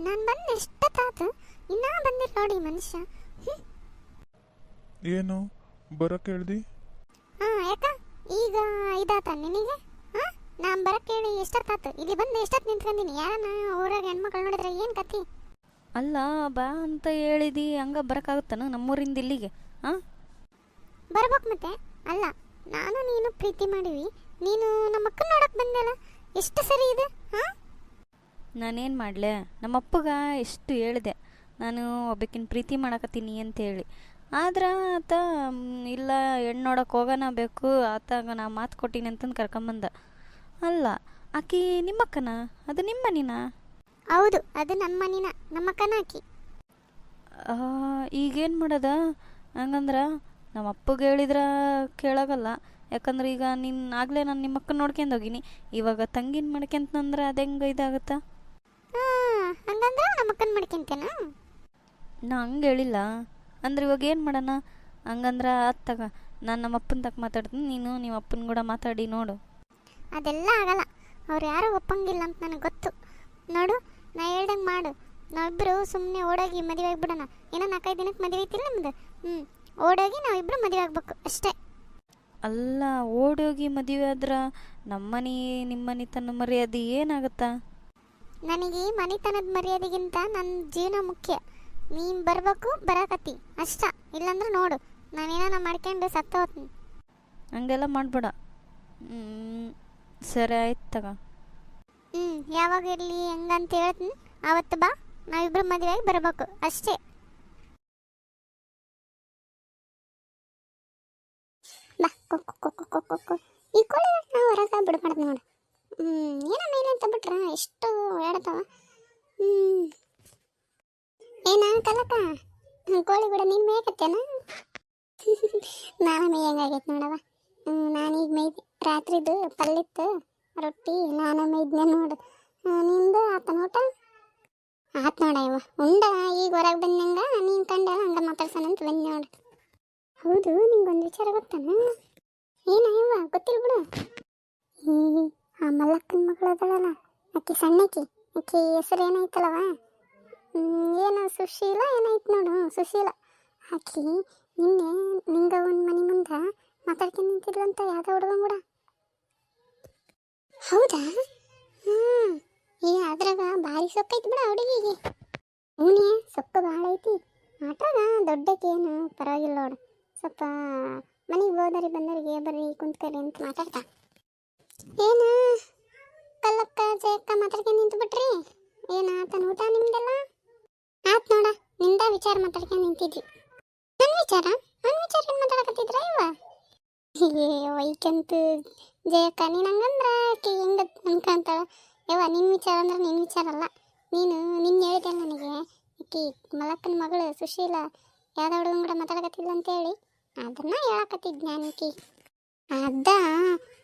ನಾನು ಬಂದು ಎಷ್ಟೊತ್ತಾತು ಇನ್ನೂ ಬಂದಿಲ್ಲ ನೋಡಿ ಮನುಷ್ಯ. ಏನು ಬರಕ್ಕೆ ಹೇಳ್ದಿ? ಯಾಕ ಈಗ ಇದಾತ ನಿನಗೆ? ನಾನು ಬರಕ್ಕೆ ಹೇಳಿ ಎಷ್ಟೊತ್ತಾತು, ಇಲ್ಲಿ ಬಂದು ಎಷ್ಟೊತ್ತು ನಿಂತ್ಕೊಂಡಿನಿ. ಯಾರನ್ನ ಊರಾಗ ಹೆಣ್ಮಕ್ಳು ನೋಡಿದ್ರೆ ಏನು ಕತಿ? ಅಲ್ಲ ಬಾ ಅಂತ ಹೇಳಿದಿ, ಹಂಗೆ ಬರೋಕ್ಕಾಗುತ್ತಾನ ನಮ್ಮೂರಿಂದ ಇಲ್ಲಿಗೆ? ಬರ್ಬೇಕು ಮತ್ತೆ. ಅಲ್ಲ, ನಾನು ನೀನು ಪ್ರೀತಿ ಮಾಡಿವಿ, ನೀನು ನಮ್ಮ ಅಕ್ಕನ ನೋಡಕ್ಕೆ ಬಂದಲ್ಲ, ಎಷ್ಟು ಸರಿ ಇದೆ? ನಾನೇನು ಮಾಡಲೆ, ನಮ್ಮಪ್ಪಗ ಎಷ್ಟು ಹೇಳಿದೆ ನಾನು ಒಬ್ಬಕಿನ ಪ್ರೀತಿ ಮಾಡಕತ್ತೀನಿ ಅಂತೇಳಿ. ಆದ್ರೆ ಆತ ಇಲ್ಲ ಹೆಣ್ಣು ನೋಡಕ್ಕೆ ಹೋಗೋಣ ಬೇಕು ಆತಾಗ ನಾ ಮಾತು ಕೊಟ್ಟಿನಿ ಅಂತಂದು ಕರ್ಕೊಂಬಂದ. ಅಲ್ಲ ಆಕಿ ನಿಮ್ಮಕ್ಕನ? ಅದು ನಿಮ್ಮ ಮನಿನ? ಹೌದು, ಅದು ನಮ್ಮ ಮನಿನ, ನಮ್ಮ ಅಕ್ಕನ ಆಕಿ. ಈಗೇನು ಮಾಡೋದ? ಹಂಗಂದ್ರೆ ನಮ್ಮ ಅಪ್ಪಗೆ ಹೇಳಿದ್ರೆ ಕೇಳಾಗಲ್ಲ. ಯಾಕಂದ್ರೆ ಈಗ ಆಗಲೇ ನಾನು ನಿಮ್ಮ ಅಕ್ಕನ ನೋಡ್ಕೊಂಡು ಹೋಗಿನಿ, ಇವಾಗ ತಂಗಿನ ಮಾಡ್ಕೊಂತಂದ್ರೆ ಅದು ಹೆಂಗೆ ಇದಾಗುತ್ತಾ? ಹಂಗಂದ್ರೆ ನಮ್ಮ ಅಕ್ಕನ ಮಾಡ್ಕೊಂತೇನ? ನಾ ಹಂಗೆ ಹೇಳಿಲ್ಲ. ಅಂದ್ರೆ ಇವಾಗ ಏನು ಮಾಡೋಣ? ಹಂಗಂದ್ರೆ ಅತ್ತಾಗ ನಾನು ನಮ್ಮ ಅಪ್ಪನ ತಕ್ಕ ಮಾತಾಡ್ತೀನಿ, ನೀನು ನಿಮ್ಮ ಅಪ್ಪನ ಕೂಡ ಮಾತಾಡಿ ನೋಡು. ಅದೆಲ್ಲ ಆಗಲ್ಲ, ಅವ್ರು ಯಾರೂ ಒಪ್ಪಂಗಿಲ್ಲ ಅಂತ ನನಗೆ ಗೊತ್ತು. ನೋಡು, ನಾ ಹೇಳ್ದಂಗೆ ಮಾಡು. ನಾವಿಬ್ಬರು ಸುಮ್ಮನೆ ಓಡೋಗಿ ಮದುವೆ ಆಗಿಬಿಡೋಣ. ಏನೋ 4-5 ದಿನಕ್ಕೆ ಮದುವೆ ಐತಿಲ್ಲ ನಿಮ್ದು. ಓಡೋಗಿ ನಾವಿಬ್ಬರು ಮದುವೆ ಆಗ್ಬೇಕು ಅಷ್ಟೇ. ಅಲ್ಲ, ಓಡೋಗಿ ಮದುವೆ ಆದ್ರೆ ನಮ್ಮನೆ ನಿಮ್ಮನೆ ತನ್ನ ಮರ್ಯಾದೆ ಏನಾಗುತ್ತಾ? ನನಗೆ ಮನೆತನದ ಮರ್ಯಾದೆಗಿಂತ ನನ್ನ ಜೀವನ ಮುಖ್ಯ. ನೀನು ಬರಬೇಕು, ಬರಕತ್ತಿ ಅಷ್ಟ. ಇಲ್ಲಾಂದ್ರೆ ನೋಡು, ನಾನೇನ ಮಾಡ್ಕೊಂಡು ಸತ್ತ ಹೋಗ್ತೀನಿ. ಹಂಗೆಲ್ಲ ಮಾಡಬೇಡ. ಸರಿ ಆಯ್ತು ತಗ. ಯಾವಾಗ ಇರಲಿ ಹೆಂಗಂತ ಹೇಳ್ತೀನಿ, ಆವತ್ತು ಬಾ, ನಾವಿಬ್ಬರು ಮದುವೆಯಾಗಿ ಬರಬೇಕು ಅಷ್ಟೇ. ಬಾ, ಈ ಕೋಳಿ ನಾವು ಹೊರಗೆ ಬಿಡ್ಬಾರ್ದು ನೋಡು. ಏನೋ ಮೇಲೆ ಅಂತ ಬಿಟ್ರೆ ಎಷ್ಟು ಹೇಳ್ತಾವ. ಕಲಕ ಕೋಳಿ ಕೂಡ ನೀನು ಮೇಯಕತ್ತೇನ? ನಾನು ಮೇಯಂಗಾಗೈತೆ ನೋಡವ. ನಾನೀಗ ಮೇಯ್ದೆ, ರಾತ್ರಿದು ಪಲ್ಲಿತ್ತು ರೊಟ್ಟಿ ನಾನು ಮೇಯ್ದನೆ ನೋಡು. ನಿಂದು ಆತ ನೋಟ ಆತ್ ನೋಡ ಇವ ಉಂಡ. ಈಗ ಹೊರಗೆ ಬಂದಂಗ ನೀನು ಕಂಡಲ್ಲ, ಹಂಗೆ ಮಾತಾಡ್ಸೋಣಂತ ಬಂದು ನೋಡು. ಹೌದು, ನಿಂಗೊಂದು ವಿಚಾರ ಗೊತ್ತಾನ? ಏನ ಇವ ಗೊತ್ತಿಲ್ಲ ಬಿಡು. ಆ ಮಲ್ಲಕ್ಕನ ಮಗಳು ಅದಳಲ್ಲ, ಆಕಿ ಸಣ್ಣಕಿ, ಆಕಿ ಹೆಸರು ಏನಾಯ್ತಲ್ಲವ, ಏನು ಸುಶೀಲ ಏನಾಯ್ತು ನೋಡು, ಸುಶೀಲ. ಆಕಿ ನಿನ್ನೆ ನಿಂಗ ಒಂದು ಮನೆ ಮುಂದೆ ಮಾತಾಡ್ಕೊಂಡು ನಿಂತಿದ್ಲಂತ ಯಾವ್ದೋ ಹುಡುಗನ್ ಕೂಡ. ಹೌದಾ? ಅದ್ರಾಗ ಭಾರಿ ಸೊಕ್ಕೈತಿ ಬಿಡ ಹುಡುಗಿಗೆ. ಹೂನೇ, ಸೊಕ್ಕು ಭಾಳ ಐತಿ. ಆಟಾಗ ದೊಡ್ಡಕ್ಕೇನು ಪರವಾಗಿಲ್ಲ ನೋಡು. ಸ್ವಲ್ಪ ಮನೆಗೆ ಹೋದರಿ ಬಂದವರಿಗೆ ಬರ್ರಿ ಕುಂತ್ಕರಿ ಅಂತ ಮಾತಾಡ್ತಾ. ಏನು ಕಲ್ಲಕ್ಕ ಜಯಕ್ಕ ಮಾತಾಡ್ಕೊಂಡು ನಿಂತು ಬಿಟ್ರಿ? ಏನು ಆತನ ಊಟ ನಿಮ್ದೆಲ್ಲ ಆತ್ ನೋಡ. ನಿಂದ ವಿಚಾರ ಮಾತಾಡ್ಕೊಂಡು ನಿಂತಿದ್ವಿ. ನನ್ನ ವಿಚಾರ ಏನು ಮಾತಾಡಕತ್ತಿದ್ರ ಇವ? ವೈಕಂತ ಜಯಕ್ಕ, ನೀನು ಹಂಗಂದ್ರೆ ಆಕಿ ಹೆಂಗ ಅನ್ಕೊಂತಾಳ ಯವ್ವ? ನಿನ್ನ ವಿಚಾರ ಅಂದ್ರೆ ನಿನ್ನ ವಿಚಾರ ಅಲ್ಲ. ನಿನ್ನ ಹೇಳಿದೆ ನನಗೆ, ಆಕಿ ಮಲಕ್ಕನ ಮಗಳು ಸುಶೀಲ ಯಾವ್ದೋ ಹುಡುಗನ ಕೂಡ ಮಾತಾಡಕತ್ತಿಲ್ಲ ಅಂತೇಳಿ, ಅದನ್ನ ಹೇಳಕತ್ತಿದ್ ನಾನಕಿ. ಅದ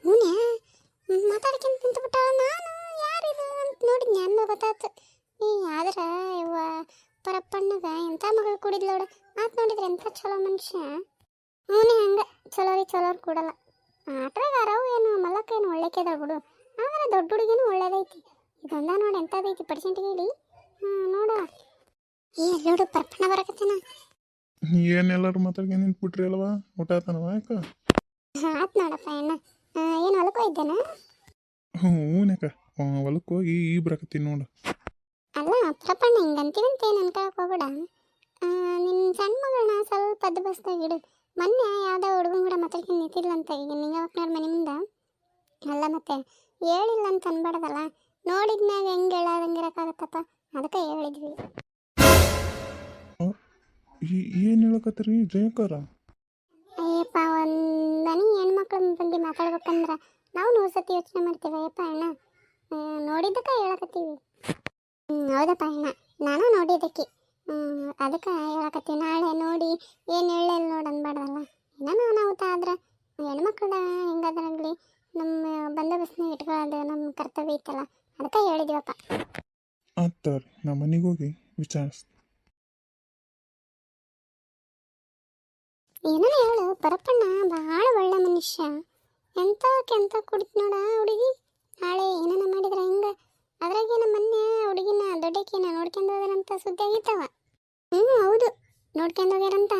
ಹೂನೇ ಮಾತಾಡ್ಕೊಂತ ನಿಂತುಬಿಟ್ಟಾಳ. ನಾನು ಯಾರಿದು ಅಂತ ನೋಡಿದ್ನಿ, ಅಂದ ಗೊತ್ತಾಯ್ತು. ಆದ್ರೆ ಇವ ಪರಪ್ಪಣ್ಣಗ ಎಂಥ ಮಗಳು ಕೂಡಿದ್ಲೋಡು. ಮಾತು ನೋಡಿದ್ರೆ ಎಂಥ ಚಲೋ ಮನುಷ್ಯ. ಹೂನೇ, ಹಂಗೆ ಚಲೋರು ಕೂಡಲ್ಲ. ಆಟಗಾರವು ಏನು ಮಲ್ಲಕ್ಕ ಏನು ಒಳ್ಳೆಕೇದ ಬಿಡು. ಆದ್ರೆ ದೊಡ್ಡ ಹುಡುಗಿನೂ ಒಳ್ಳೇದೈತಿ. ಇದೊಂದ ನೋಡಿ ಎಂಥದೈತಿ ಪರ್ಸೆಂಟ್ಗೆ ಹೇಳಿ ನೋಡ. ಎಲ್ಲೋಡು ಪರಪ್ಪಣ್ಣ ಬರಕತ್ತೇನ. ಏನೆಲ್ಲರೂ ಮಾತಾಡ್ಕೊಂಡು ನಿಂತ್ಬಿಟ್ರಿ ಅಲ್ವಾ? ಊಟ ಆತನವ? ಯಾಕ ಆತ್ ನೋಡಪ್ಪ ಅಣ್ಣ. ಏನು ಹೊಲಕ್ಕೋ ಇದ್ದೇನ? ಹೂನಕ್ಕ, ಹೊಲಕ್ಕೆ ಹೋಗಿ ಈ ಬರಕತ್ತೀನಿ ನೋಡು. ಅಲ್ಲ ಪರಪ್ಪಣ್ಣ, ಹಿಂಗಂತೀವಂತ ಏನು ಅನ್ಕೊಳಕ್ ಹೋಗ್ಬೇಡ. ನಿನ್ನ ಸಣ್ಣ ಮಗಳನ್ನ ಸ್ವಲ್ಪ ಅದ್ಬಸ್ತಾಗಿಡು. ಮೊನ್ನೆ ಯಾವುದೋ ಹುಡುಗನ ಕೂಡ ಮಾತಾಡ್ಕೊಂಡು ನಿಂತಿದ್ಲಂತ, ಈಗ ನಿಂಗವಕ್ನವ್ರ ಮನೆ ಮುಂದೆ. ಅಲ್ಲ ಮತ್ತೆ ಹೇಳಿಲ್ಲ ಅಂತ ಅನ್ಬಾರ್ದಲ್ಲ, ನೋಡಿದ್ಮ್ಯಾಗ ಹೆಂಗೆ ಹೇಳೋದಂಗಿರಕ್ಕಾಗತ್ತಪ್ಪ, ಅದಕ್ಕೆ ಹೇಳಿದ್ವಿ. ಏನು ಹೇಳಕತ್ತೀರಿ ಜಯಕಾರ? ಅಯ್ಯಪ್ಪ, ಒಂದನಿ ಹೆಣ್ಮಕ್ಳ ಬಗ್ಗೆ ಮಾತಾಡ್ಬೇಕಂದ್ರೆ ನಾವು 100 ಸತಿ ಯೋಚನೆ ಮಾಡ್ತೀವಿ. ಅಯ್ಯಪ್ಪ ಅಣ್ಣ, ನೋಡಿದ್ದಕ್ಕೆ ಹೇಳಕತ್ತೀವಿ. ಹೌದಪ್ಪ ಅಣ್ಣ, ನಾನು ನೋಡಿದ್ದಕ್ಕೆ ಅದಕ್ಕೆ ಹೇಳಕತ್ತೀವಿ. ನಾಳೆ ನೋಡಿ ಏನು ಹೇಳಲ್ಲ ನೋಡಿ ಅನ್ಬಾರ್ದಲ್ಲ. ಏನೋ ಅನಾಹುತ ಆದ್ರೆ ಹೆಣ್ಮಕ್ಳ ಹೆಂಗಾದ್ರಾಗಲಿ ನಮ್ಮ ಬಂದೋಬಸ್ತ್ನ ಇಟ್ಕೊಳ್ಳೋದು ನಮ್ಮ ಕರ್ತವ್ಯ ಐತಲ್ಲ, ಅದಕ್ಕೆ ಹೇಳಿದೀವಪ್ಪ. ಆತಾರೆ, ನಾ ಮನೆಗೆ ಹೋಗಿ ವಿಚಾರಿಸ್ತೀನಿ. ಏನೋ ಹೇಳು, ಪರಪ್ಪಣ್ಣ ಭಾಳ ಒಳ್ಳೆ ಮನುಷ್ಯ. ಎಂತ ಕುಡಿತು ನೋಡ ಹುಡುಗಿ. ನಾಳೆ ಏನಾನ ಮಾಡಿದ್ರೆ ಹಿಂಗೆ. ಅದ್ರಾಗೇನು ಮೊನ್ನೆ ಹುಡುಗಿನ ದೊಡ್ಡಕ್ಕಿನ ನೋಡ್ಕೊಂಡು ನೋಡ್ಕೊಂಡು ಹೋಗ್ಯಾರಂತ ಸುದ್ದಿ ಆಗಿತ್ತವ. ಹೌದು, ನೋಡ್ಕೊಂಡು ಹೋಗ್ಯಾರಂತ.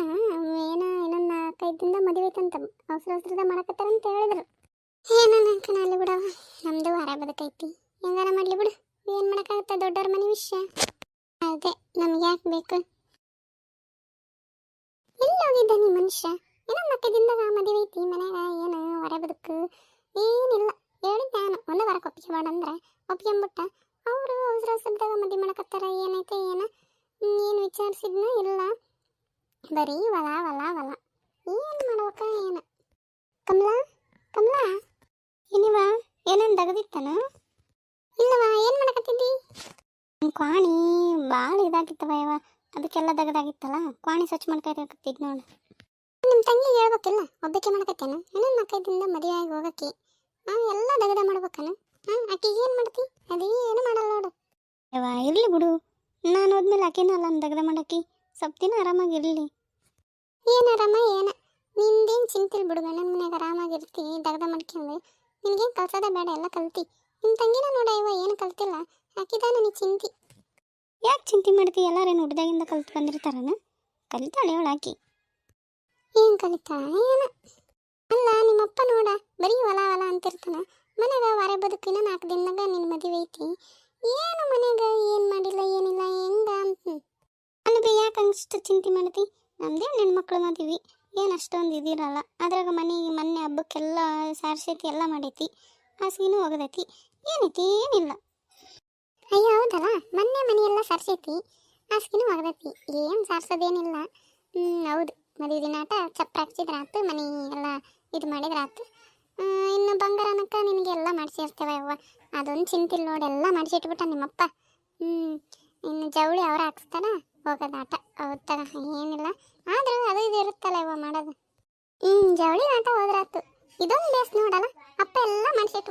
ಏನೋ ಇನ್ನೊಂದು 4-5 ದಿನದ ಮದುವೆ ಐತಂತ, ಅವಸರದ ಮಾಡಕತ್ತಾರಂತ ಹೇಳಿದ್ರು. ಏನೋ ನಂಗೆ ಅಲ್ಲಿ ಬಿಡವ, ನಮ್ದು ವಾರ ಬದುಕೈತಿ, ಹೆಂಗಾರ ಮಾಡಲಿ ಬಿಡು. ಏನು ಮಾಡೋಕ್ಕಾಗುತ್ತೆ, ದೊಡ್ಡವ್ರ ಮನೆ ವಿಷಯ. ಅದೇ ನಮ್ಗೆ ಯಾಕೆ ಬೇಕು? ಎಲ್ಲಿ ಹೋಗಿದ್ದ ನೀ ಮನುಷ್ಯ? ಏನೋ 4 ದಿನದಾಗ ಮದುವೆ ಐತಿ ಮನ್ಯಾಗ, ಏನು ಹೊರ ಬದುಕು ಏನಿಲ್ಲ. ಹೇಳಿದ್ದೆ ನಾನು, ಒಂದು ವಾರಕ್ಕೆ ಒಪ್ಪಿಗೆ ಅಂದ್ರೆ ಒಪ್ಕೊಂಬಿಟ್ಟ. ಅವರು ಅವಸರದಾಗ ಮದುವೆ ಮಾಡಕತ್ತಾರ. ಏನೈತೆ ಏನು ವಿಚಾರಿಸಿದ್ನ ಇಲ್ಲ, ಬರೀ ಹೊಲ ಹೊಲ ಹೊಲ. ಏನು ಮಾಡ್ಬೇಕ ಏನು? ಕಮಲಾ ಕಮಲಾ, ಏನಿವ ಏನೇನು ತೆಗೆದಿತ್ತಾನ? ಇಲ್ಲವಾ, ಏನು ಮಾಡಕತ್ತಿದ್ದಿ? ಕ್ವಾಣಿ ಭಾಳ ಇದಾಗಿತ್ತವ ಯವ, ಅದಕ್ಕೆಲ್ಲ ತೆಗೆದಾಗಿತ್ತಲ್ಲ, ಕ್ವಾಣಿ ಸ್ವಚ್ಛ ಮಾಡ್ಕೊತಿದ್ ನೋಡು. ನಿಮ್ಮ ತಂಗಿಗೆ ಹೇಳ್ಬೇಕಿಲ್ಲ, ಒಬ್ಬಕ್ಕೆ ಮಾಡ್ಕತ್ತೇನ? ಇನ್ನೊಂದು 4-5 ದಿನದ ಮದುವೆ ಆಗಿ ಹೋಗಕ್ಕೆ ಎಲ್ಲ ದಗದ ಮಾಡ್ಬೇಕನ? ಆಕಿಗೆ ಏನು ಮಾಡ್ತಿ? ಅದೇನು ಮಾಡಲ್ಲ ನೋಡು ಯವ್ವ. ಇರಲಿ ಬಿಡು, ನಾನು ಹೋದ್ಮೇಲೆ ಆಕಿನ ಅಲ್ಲ ದಗದ ಮಾಡಕ್ಕೆ, ಸ್ವಲ್ಪ ದಿನ ಆರಾಮಾಗಿ ಇರಲಿ. ಏನು ಆರಾಮ ಏನ? ನಿಂದೇನು ಚಿಂತಿಲ್ ಬಿಡು, ಗಂಡನ ಮನ್ಯಾಗ ಆರಾಮಾಗಿರ್ತಿ ದಗದ ಮಾಡ್ಕೊಂಡು. ನಿನಗೇನು ಕಲ್ಸೋದ ಬೇಡ, ಎಲ್ಲ ಕಲ್ತಿ. ನಿಮ್ಮ ತಂಗಿನ ನೋಡ ಇವ, ಏನು ಕಲ್ತಿಲ್ಲ, ಹಾಕಿದ ನನಗೆ ಚಿಂತಿ. ಯಾಕೆ ಚಿಂತೆ ಮಾಡ್ತಿ? ಎಲ್ಲರೇನು ಹುಡ್ದಾಗಿಂದ ಕಲ್ತು ಬಂದಿರ್ತಾರನ? ಕಲಿತಾಳೆ ಅವಳು ಆಕಿ. ಏನು ಕಲಿತಾ ಏನು? ಅಲ್ಲ, ನಿಮ್ಮಪ್ಪ ನೋಡ ಬರೀ ಹೊಲ ಹೊಲ ಅಂತಿರ್ತಾನ. ಮನ್ಯಾಗ ವಾರ ಬದುಕಿನ 4 ದಿನದಾಗ ನಿನ್ನ ಮದುವೆ ಐತಿ. ಏನು ಮನ್ಯಾಗ ಏನು ಮಾಡಿಲ್ಲ ಏನಿಲ್ಲ ಹೆಂಗ ಅಂತ ಅಲ್ಲಿ ಬಿ ಯಾಕೆ ಅಷ್ಟು ಚಿಂತೆ ಮಾಡ್ತಿ? ನಮ್ದೇ ಹೆಣ್ಮಕ್ಳು ಮದುವೆ, ಏನು ಅಷ್ಟೊಂದು ಇದಿರಲ್ಲ. ಅದ್ರಾಗ ಮೊನ್ನೆ ಹಬ್ಬಕ್ಕೆಲ್ಲ ಸಾರ್ಸೈತಿ, ಎಲ್ಲ ಮಾಡೈತಿ, ಹಾಸಿಗೆನೂ ಒಗದೈತಿ, ಏನೈತಿ ಏನಿಲ್ಲ. ಅಯ್ಯೋ ಹೌದಲ್ಲ, ಮೊನ್ನೆ ಮನೆಯೆಲ್ಲ ಸಾರ್ಸೈತಿ, ಹಾಸಿಗೆನೂ ಒಗದೈತಿ, ಏನು ಸಾರ್ಸೋದೇನಿಲ್ಲ. ಹೌದು, ಮದುವೆ ದಿನಾಟ ಚಪ್ರ ಹಾಕ್ಸಿದ್ರಾತು, ಮನೆ ಎಲ್ಲ ಇದು ಮಾಡಿದ್ರಾತು. ಇನ್ನು ಬಂಗಾರನಕ್ಕ ನಿನಗೆ ಎಲ್ಲ ಮಾಡಿಸಿರ್ತೇವೆ ಅವ್ವ, ಅದೊಂದು ಚಿಂತಿಲ್ಲ ನೋಡಿ, ಎಲ್ಲ ಮಾಡಿಸಿಟ್ಬಿಟ್ಟ ನಿಮ್ಮಪ್ಪ. ಇನ್ನು ಜವಳಿ ಅವ್ರು ಹಾಕ್ಸ್ತಾರ, ಹೋಗೋದಾಟ ಹೌದಾ? ಏನಿಲ್ಲ, ಆದರೂ ಅದು ಇದು ಇರುತ್ತಲ್ಲ ಇವ ಮಾಡೋದು. ಜವಳಿ ಆಟ ಹೋದ್ರಾತು. ಇದೊಂದು ಬೇಸ್ ನೋಡಲ್ಲ, ಅಪ್ಪ ಎಲ್ಲ ಮಾಡಿಸಿಟ್ಟು